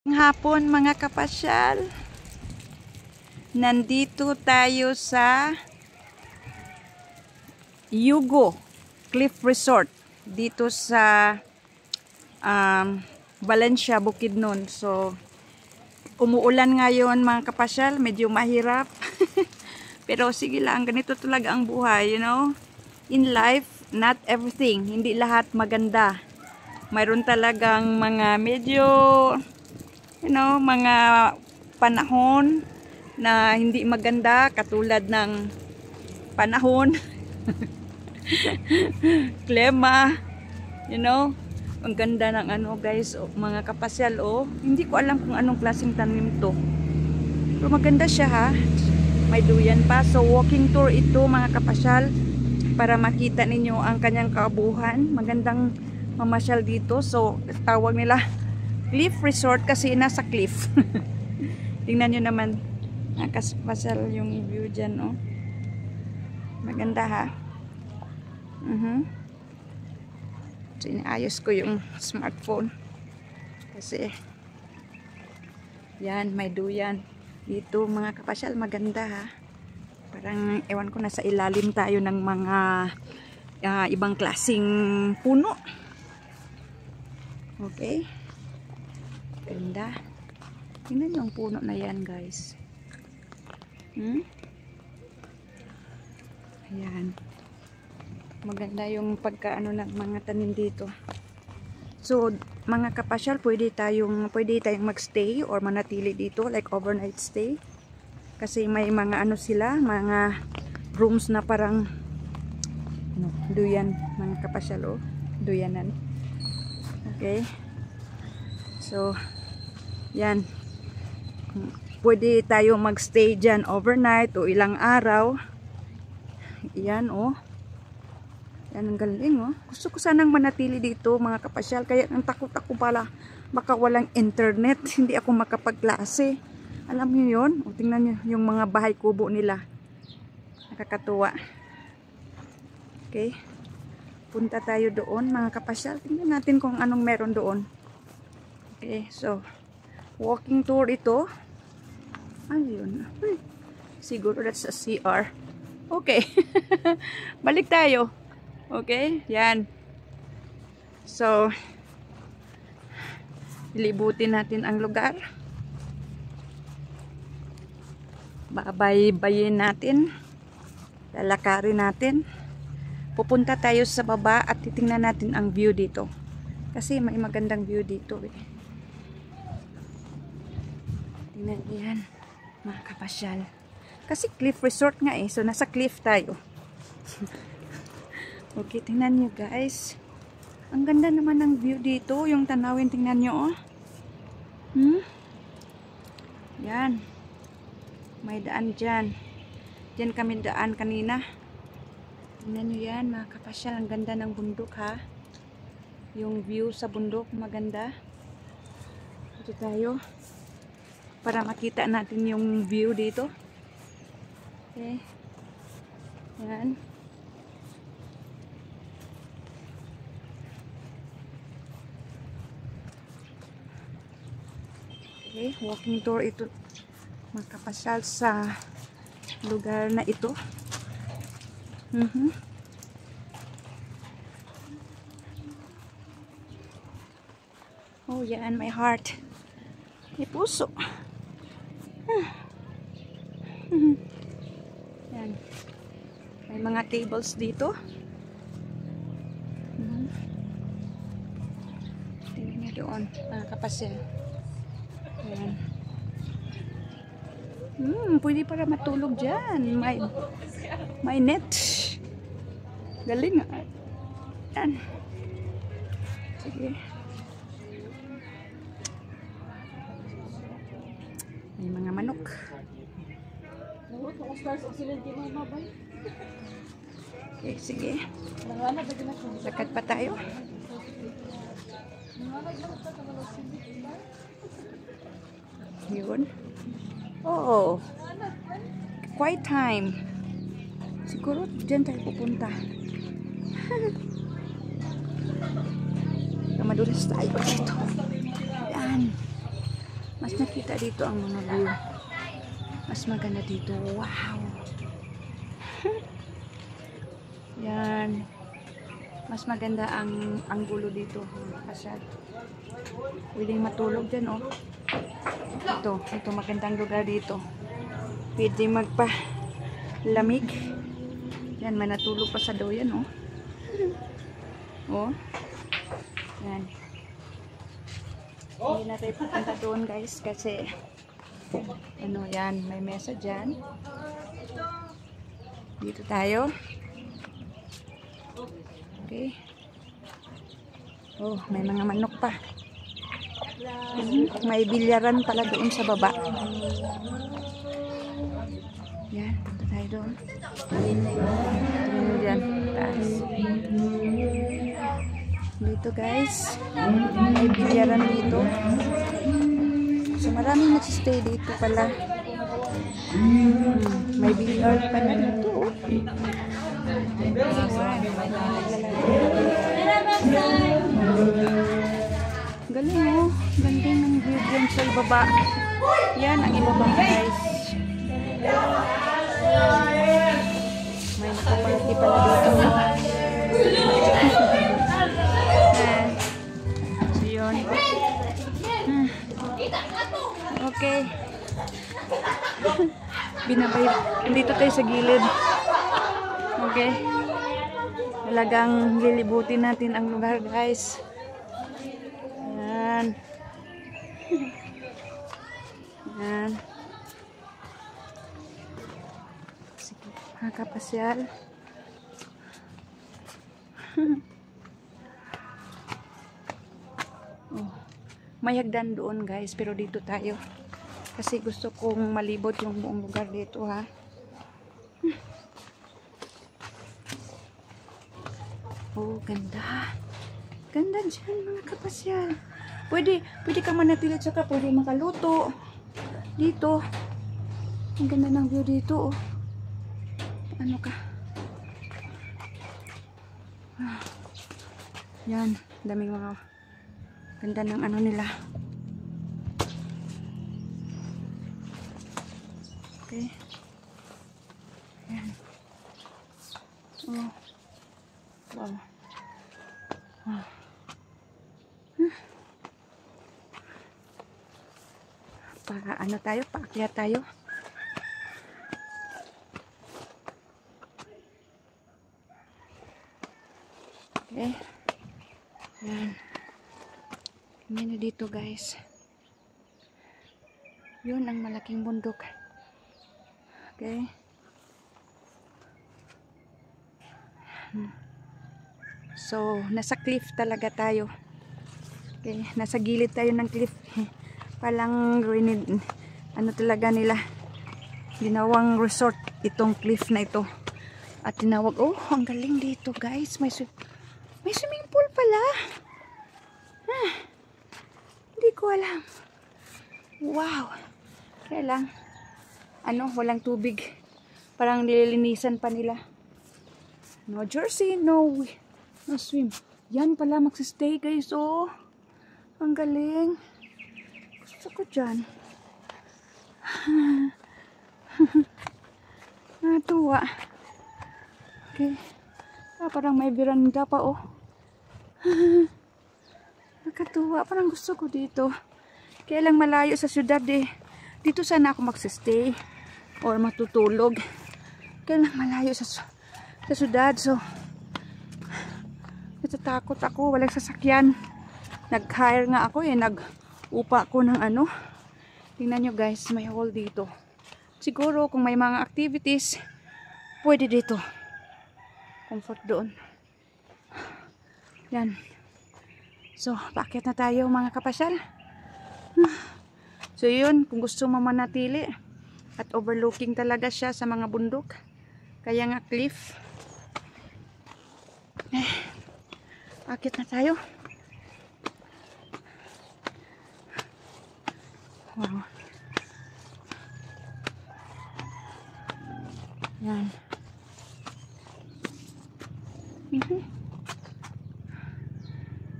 Hapon mga kapasyal, nandito tayo sa Yugo Cliff Resort dito sa Valencia, Bukidnon. So umuulan ngayon mga kapasyal, medyo mahirap pero sige lang, ganito talaga ang buhay, you know. In life, not everything, hindi lahat maganda. Mayroon talagang mga medyo mga panahon na hindi maganda, katulad ng panahon klima, ang ganda ng guys, mga kapasyal, hindi ko alam kung anong klaseng tanim to, pero maganda siya ha, may duyan pa. So walking tour ito mga kapasyal, para makita ninyo ang kanyang kabuuan. Magandang mamasyal dito. So tawag nila Cliff Resort kasi nasa cliff. Tingnan nyo naman, nakaspasyal yung view dyan, maganda ha. So inaayos ko yung smartphone kasi yan, may duyan dito mga kapasyal. Maganda ha, parang ewan ko, nasa ilalim tayo ng mga ibang klaseng puno. Okay, ganda. Tingnan nyo ang puno na yan guys. Ayan, maganda yung pagkaano ng mga tanim dito. So mga kapasyal, pwede tayong magstay or manatili dito, like overnight stay, kasi may mga sila, mga rooms na parang duyan mga kapasyal, duyanan. Okay, so yan, pwede tayo magstay dyan overnight o ilang araw. Yan yan ang galing. Gusto ko sanang manatili dito mga kapasyal, kaya ang takot ako pala baka walang internet, hindi ako makapagklase. Alam niyo yun? Tingnan niyo yung mga bahay kubo nila, nakakatuwa. Okay, punta tayo doon mga kapasyal, tingnan natin kung anong meron doon. Okay, so walking tour ito. Ano yun? Siguro that's a CR. Okay. Balik tayo. Okay, yan. So ilibutin natin ang lugar, babaybayin natin, lalakarin natin. Pupunta tayo sa baba at titingnan natin ang view dito, kasi may magandang view dito Tingnan yan mga kapasyal, kasi cliff resort nga so nasa cliff tayo. Okay, tingnan nyo guys, ang ganda naman ng view dito, yung tanawin, tingnan nyo yan, may daan dyan kami daan kanina. Tingnan nyo yan mga kapasyal, ang ganda ng bundok ha, yung view sa bundok maganda. Ito tayo para makita natin yung view dito. Okay, yan. Okay, walking tour ito mga kapasyal sa lugar na ito. Oh yan, may heart, may puso. Yan, may mga tables dito. Tingnan nyo doon mga kapasyal. Ayan. Pwede para matulog dyan, may net. Galing yan. Sige, may mga manok. Okay, sige, lakad pa tayo. Yun. Quiet time. Siguro dyan tayo pupunta. Madulas tayo dito. Yan. Mas nakita dito ang mga view. Mas maganda dito. Wow! Yan. Mas maganda ang anggulo dito. Masyad. Pwedeng matulog dyan, oh. Ito magandang lugar dito. Pwede magpa-lamig. Yan, may natulog pa sa doyan, oh. Oh. Yan. Hindi na tayo pupunta doon, guys, kasi ano yan, may mesa dyan. Dito tayo. Okay. Oh, may mga manok pa. May bilyaran pala doon sa baba. Yan, punta tayo doon. Tingnan dyan, taas. Dito guys, may bilyaran dito. So maraming nagsistay dito pala. May bilyard pa na dito. Galing, oh. Ganda ng view dyan sa ibaba. Yan ang ibaba guys. May nakapalaki pala dito. So yun. Okay. Binabay. Dito tayo sa gilid. Okay. Talagang lilibutin natin ang lugar guys. Yan. Yan. Sige, makapasyal. Oh, may hagdan doon guys, pero dito tayo. Kasi gusto kong malibot yung buong lugar dito ha. Oh, ganda. Ganda dyan mga kapasyal. Pwede ka manatili tsaka pwede makaluto. Dito. Ang ganda ng view dito, oh. Ano ka? Yan. Daming mga ganda ng ano nila. Okay. Yan. Oh. Wow. Wow. Para ano tayo? Paakyat tayo. Okay. Yan. Kami na dito guys. Yun ang malaking bundok. Okay. So, nasa cliff talaga tayo. Okay, nasa gilid tayo ng cliff. Palang ruined, ano talaga nila, ginawang resort itong cliff na ito. At tinawag, oh, ang galing dito guys. May swimming pool pala. Hindi ko alam. Wow. Kaya lang, ano, walang tubig. Parang nililinisan pa nila. No jersey, no swim. Yan pala magsistay guys, oh. Ang galing. Gusto ko dyan. Natuwa. Okay. Parang may veranda pa, oh. Nakatuwa. Parang gusto ko dito. Kaya lang malayo sa syudad, eh. Dito sana ako magsistay. Or matutulog. Kaya lang malayo sa syudad. So, natatakot ako. Walang sasakyan. Nag-hire nga ako, eh. Nag-upa ko ng ano. Tingnan nyo guys, may hall dito. Siguro kung may mga activities, pwede dito. Comfort doon. Yan. So, paakyat na tayo mga kapasyal. So yun, kung gusto mo manatili at overlooking talaga siya sa mga bundok. Kaya nga cliff. Paakyat na tayo. Wow. Yan.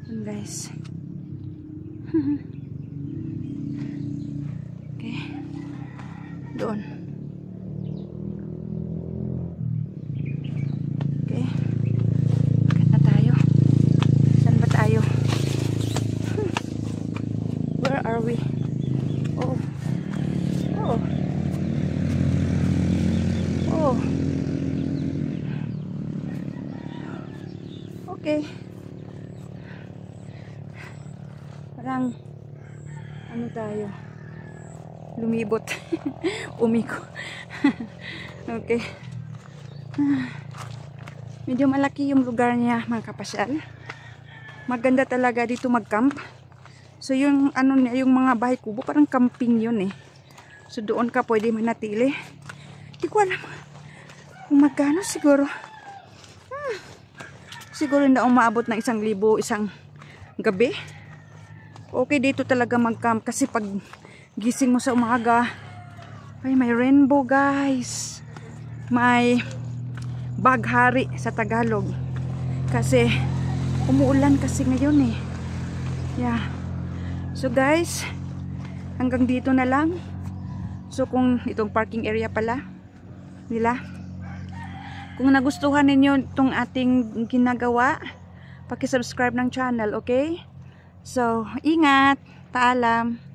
Yan guys. Doon. Okay. Bakit na tayo? Saan ba tayo? Where are we? Oh. Oh. Oh. Okay. Parang ano tayo? Lumibot. Umiko. Okay. Medyo malaki yung lugar niya, mga kapasyal. Maganda talaga dito mag-camp. So yung ano niya, yung mga bahay kubo, parang camping yun eh. So doon ka pwede manatili. Hindi ko alam kung magkano siguro. Siguro hindi umaabot ng 1,000 isang gabi. Okay dito talaga mag-camp kasi pag gising mo sa umaga, ay may rainbow guys. May baghari sa Tagalog. Kasi umuulan kasi ngayon eh. Yeah. So guys, hanggang dito na lang. So kung itong parking area pala nila. Kung nagustuhan ninyo itong ating ginagawa, paki-subscribe ng channel, okay? So, ingat. Paalam.